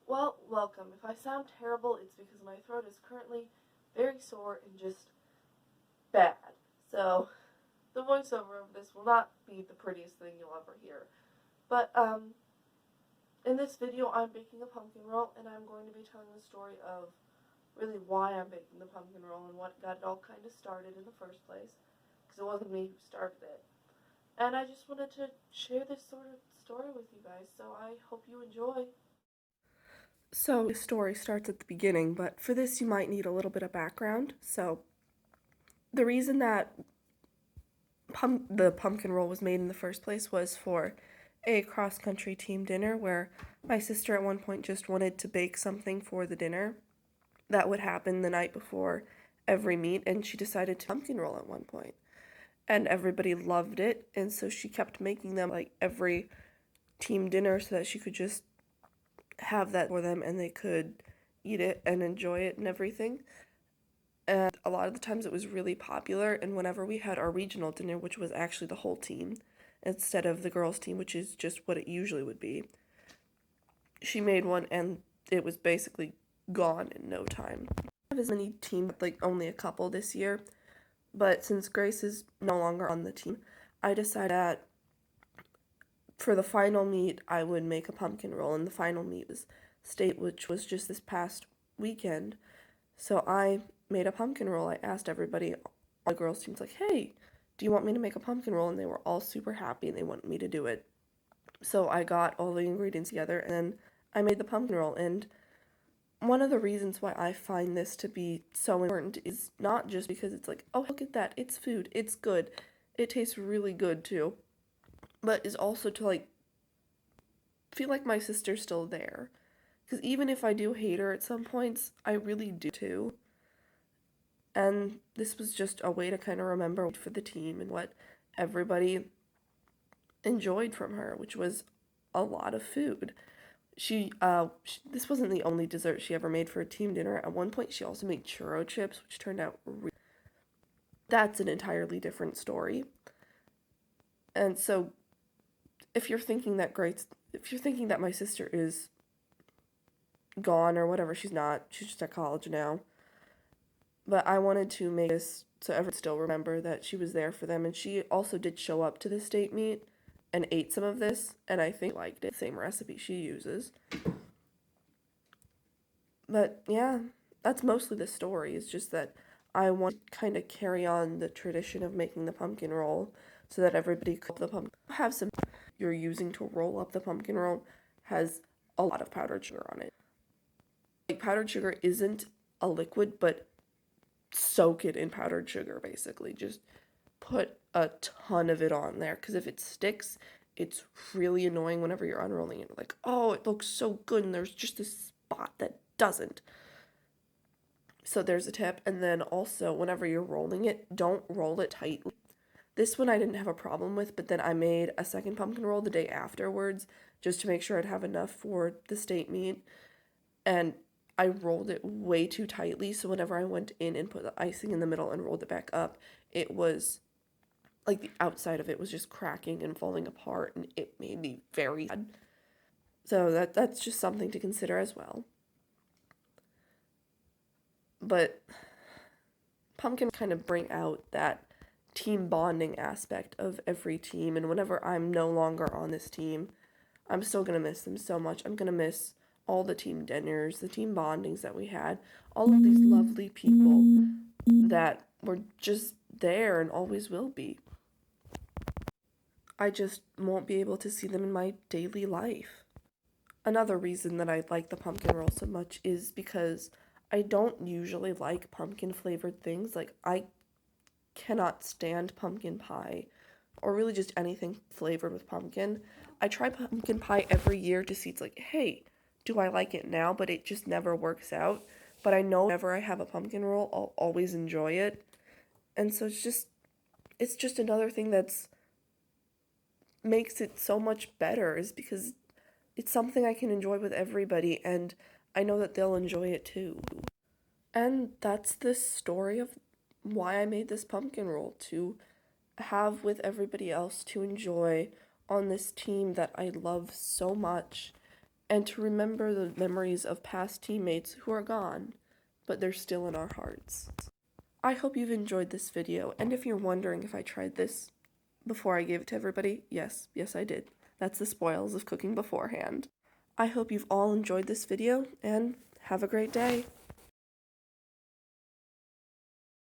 Well, welcome. If I sound terrible, it's because my throat is currently very sore and just bad. So, the voiceover of this will not be the prettiest thing you'll ever hear. But, in this video, I'm baking a pumpkin roll, and I'm going to be telling the story of really why I'm baking the pumpkin roll and what got it all kind of started in the first place, because it wasn't me who started it. And I just wanted to share this sort of story with you guys, so I hope you enjoy. So the story starts at the beginning, but for this you might need a little bit of background. So the reason that the pumpkin roll was made in the first place was for a cross-country team dinner where my sister at one point just wanted to bake something for the dinner that would happen the night before every meet, and she decided to pumpkin roll at one point. And everybody loved it, and so she kept making them like every team dinner so that she could just have that for them and they could eat it and enjoy it and everything. And a lot of the times it was really popular, and whenever we had our regional dinner, which was actually the whole team instead of the girls' team, which is just what it usually would be, she made one and it was basically gone in no time. I have as many teams, like only a couple this year, but since Grace is no longer on the team, I decided that for the final meet, I would make a pumpkin roll, and the final meet was state, which was just this past weekend. So I made a pumpkin roll. I asked everybody, all the girls' teams, like, hey, do you want me to make a pumpkin roll? And they were all super happy and they wanted me to do it. So I got all the ingredients together and then I made the pumpkin roll. And one of the reasons why I find this to be so important is not just because it's like, oh, look at that, it's food, it's good, it tastes really good too, but is also to like feel like my sister's still there. Because even if I do hate her at some points, I really do too. And this was just a way to kind of remember for the team and what everybody enjoyed from her, which was a lot of food. This wasn't the only dessert she ever made for a team dinner. At one point, she also made churro chips, which turned out that's an entirely different story. And so, if you're thinking that my sister is gone or whatever, she's not. She's just at college now. But I wanted to make this so everyone still remember that she was there for them, and she also did show up to the state meet and ate some of this, and I think liked it. Same recipe she uses. But yeah, that's mostly the story. It's just that I want to kind of carry on the tradition of making the pumpkin roll so that everybody could have some you're using to roll up the pumpkin roll has a lot of powdered sugar on it. Like powdered sugar isn't a liquid, but soak it in powdered sugar basically. Just put a ton of it on there because if it sticks, it's really annoying whenever you're unrolling it. Like, oh, it looks so good and there's just this spot that doesn't. So there's a tip. And then also, whenever you're rolling it, don't roll it tightly. This one I didn't have a problem with, but then I made a second pumpkin roll the day afterwards just to make sure I'd have enough for the state meet. And I rolled it way too tightly, so whenever I went in and put the icing in the middle and rolled it back up, it was like the outside of it was just cracking and falling apart, and it made me very sad. So that's just something to consider as well. But pumpkin kind of bring out that team bonding aspect of every team, and whenever I'm no longer on this team, I'm still gonna miss them so much. I'm gonna miss all the team dinners, the team bondings that we had, all of these lovely people that were just there and always will be. I just won't be able to see them in my daily life. Another reason that I like the pumpkin roll so much is because I don't usually like pumpkin flavored things. Like, I cannot stand pumpkin pie or really just anything flavored with pumpkin. I try pumpkin pie every year to see, it's like, hey, do I like it now? But it just never works out. But I know whenever I have a pumpkin roll, I'll always enjoy it. And so it's just another thing that's makes it so much better is because it's something I can enjoy with everybody and I know that they'll enjoy it too. And that's the story of why I made this pumpkin roll, to have with everybody else to enjoy on this team that I love so much. and to remember the memories of past teammates who are gone, but they're still in our hearts. I hope you've enjoyed this video, and if you're wondering if I tried this before I gave it to everybody, yes, I did. That's the spoils of cooking beforehand. I hope you've all enjoyed this video, and have a great day.